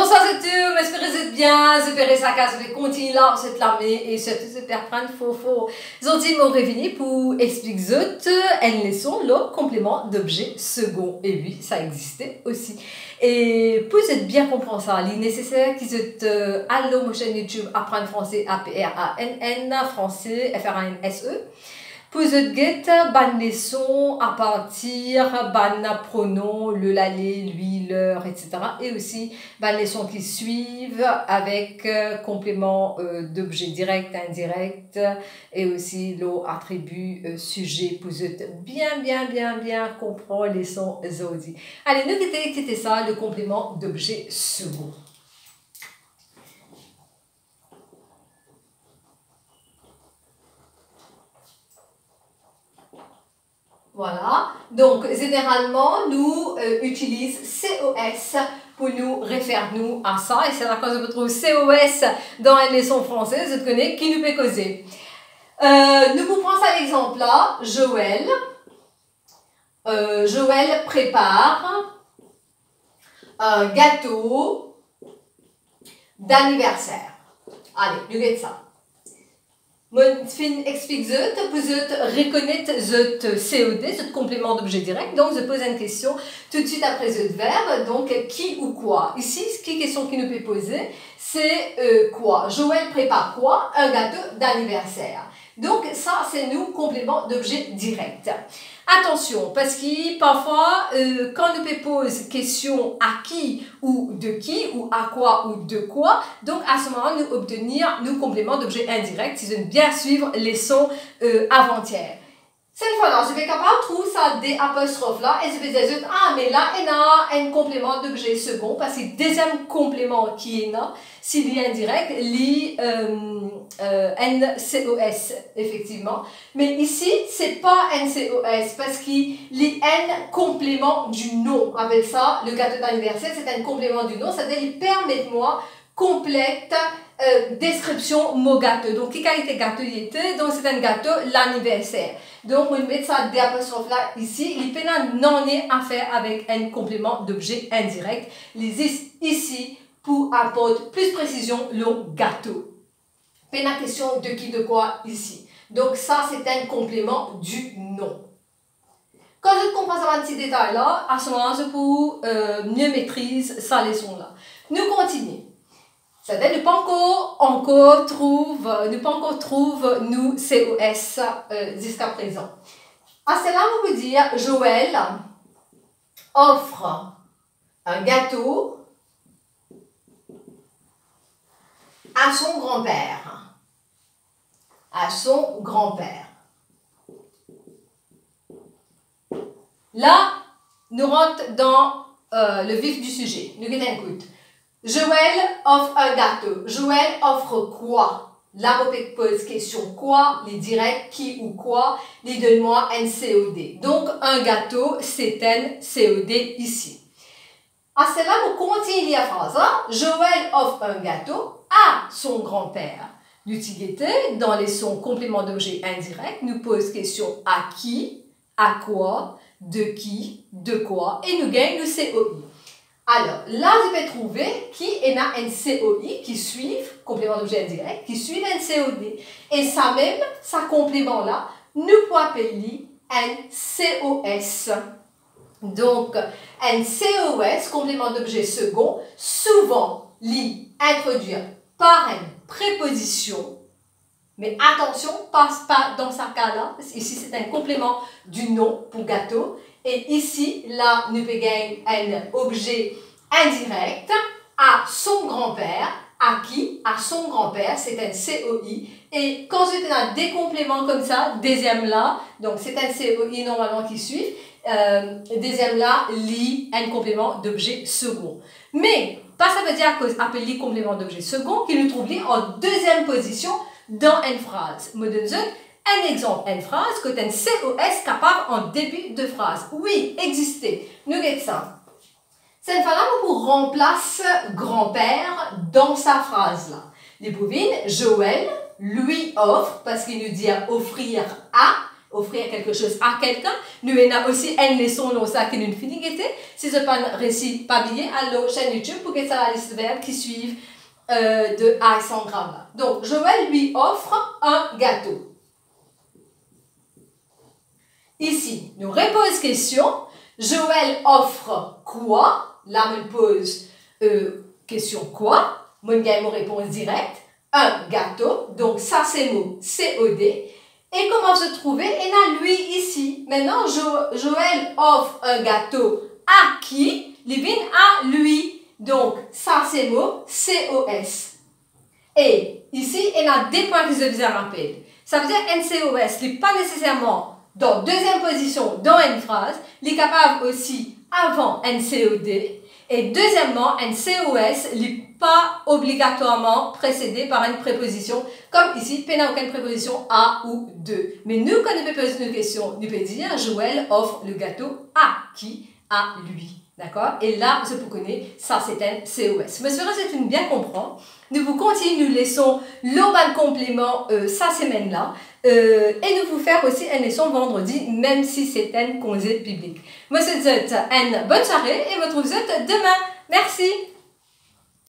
Bonsoir à tous, j'espère que vous êtes bien, j'espère que ça va continuer là, cette l'année et surtout j'espère prendre faux. Aujourd'hui, je suis revenu pour expliquer une leçon, le complément d'objet second. Et oui, ça existait aussi. Et pour être bien comprendre ça, il est nécessaire que vous allez ma chaîne YouTube Apprendre français APRANN, français FRANSE. Pour cette ban leçon à partir ban pronom, le, l'aller, lui, leur, etc. Et aussi ban leçons qui suivent avec complément d'objet direct, indirect et aussi l'attribut sujet pour bien comprendre les sons aujourd'hui. Allez, nous quitter ça, le complément d'objet second. Voilà, donc généralement nous utilisons COS pour nous référer nous à ça et c'est là quand je retrouve COS dans une leçon française, je connais qui nous peut causer. Nous vous prenons ça l'exemple là, Joël prépare un gâteau d'anniversaire. Allez, nous regardons ça. Je explique pour reconnaître ce COD, ce complément d'objet direct. Donc, je pose une question tout de suite après ce verbe. Donc, qui ou quoi? Ici, ce qui est question qui nous peut poser, c'est quoi? Joël prépare quoi? Un gâteau d'anniversaire. Donc, ça, c'est nous, complément d'objet direct. Attention, parce que parfois, quand nous pose question à qui ou à quoi ou de quoi, donc à ce moment, nous obtenir nous complément d'objet indirect si je veux bien suivre les sons avant-hier. Cette fois-là, je vais capable de trouver ça des apostrophes là et je vais dire ah mais là il y a un complément d'objet second parce que le deuxième complément qui est là, s'il est indirect, NCOS effectivement. Mais ici c'est pas NCOS parce qu'il est un complément du nom. Avec ça, le gâteau d'anniversaire c'est un complément du nom, c'est-à-dire il permet moi complète description mot gâteau. Donc, quelle qualité gâteau il était? Donc, c'est un gâteau l'anniversaire. Donc, on met ça des apostrophes là ici. Il peut n'en est à faire avec un complément d'objet indirect. Les ici pour apporter plus précision le gâteau. Pas la question de qui, de quoi ici. Donc, ça, c'est un complément du nom. Quand je comprends ce petit détail là, à ce moment-là, je peux mieux maîtriser sa leçon là. Nous continuons. C'est-à-dire, nous pas encore trouve nous COS jusqu'à présent. À cela, on peut dire Joël offre un gâteau à son grand-père. À son grand-père. Là, nous rentrons dans le vif du sujet. Nous écoutons. Joël offre un gâteau. Joël offre quoi? Là, on pose question quoi, les directs, qui ou quoi, les donne-moi un COD. Donc, un gâteau, c'est un COD ici. À cela, on continue la phrase. Joël offre un gâteau à son grand-père. L'utilité, dans les sons compléments d'objet indirect, nous pose question à qui, à quoi, de qui, de quoi, et nous gagne le COI. Alors, là, je vais trouver qui est un COI qui suivent, complément d'objet indirect, qui suivent un COD. Et ça même, ça complément-là, nous pouvons appeler un COS. Donc, un COS, complément d'objet second, souvent, introduire par une préposition. Mais attention, passe pas dans ce cas-là. Ici, c'est un complément du nom pour gâteau. Et ici, là, nous pouvons gagner un objet indirect à son grand-père. À qui? À son grand-père. C'est un COI. Et quand je donne des compléments comme ça, deuxième là, donc c'est un COI normalement qui suit. Deuxième là, un complément d'objet second. Mais, pas ça veut dire qu'on appelle complément d'objet second, qu'il nous trouve en deuxième position dans une phrase. Je donne un exemple, une phrase que un COS capable en début de phrase. Oui, exister. Nous regardons ça. C'est une phrase où on remplace grand-père dans sa phrase là. Les bovines, Joël lui offre, parce qu'il nous dit offrir à, offrir quelque chose à quelqu'un. Nous avons aussi une leçon dans ça qui nous finit. Si ce n'est pas un récit pas billet, alors chaîne YouTube pour que ça la liste de verbes qui suivent de Alexandra. Donc, Joël lui offre un gâteau. Ici, nous repose question. Joël offre quoi? Là, on pose question quoi? Mon gars, mon réponse directe. Un gâteau. Donc, ça, c'est mot COD. Et comment se trouver? Et là, lui ici. Maintenant, Joël offre un gâteau à qui? Il vient à lui. Donc, ça, c'est mot COS. Et ici, il y a des points que je vous rappelle. Ça veut dire NCOS n'est pas nécessairement dans deuxième position dans une phrase. Il est capable aussi avant NCOD. Et deuxièmement, NCOS n'est pas obligatoirement précédé par une préposition, comme ici, il n'y a aucune préposition à ou de. Mais nous, quand nous posons une question, nous pouvons dire Joël offre le gâteau à qui? À lui. D'accord? Et là, je vous connais, ça c'est un COS. Mais c'est une bien comprendre. Nous vous continuons, nous laissons l'urban complément sa semaine-là. Et nous vous faire aussi une leçon vendredi, même si c'est un congé public. Moi, je vous souhaite une bonne soirée et je vous retrouve demain. Merci!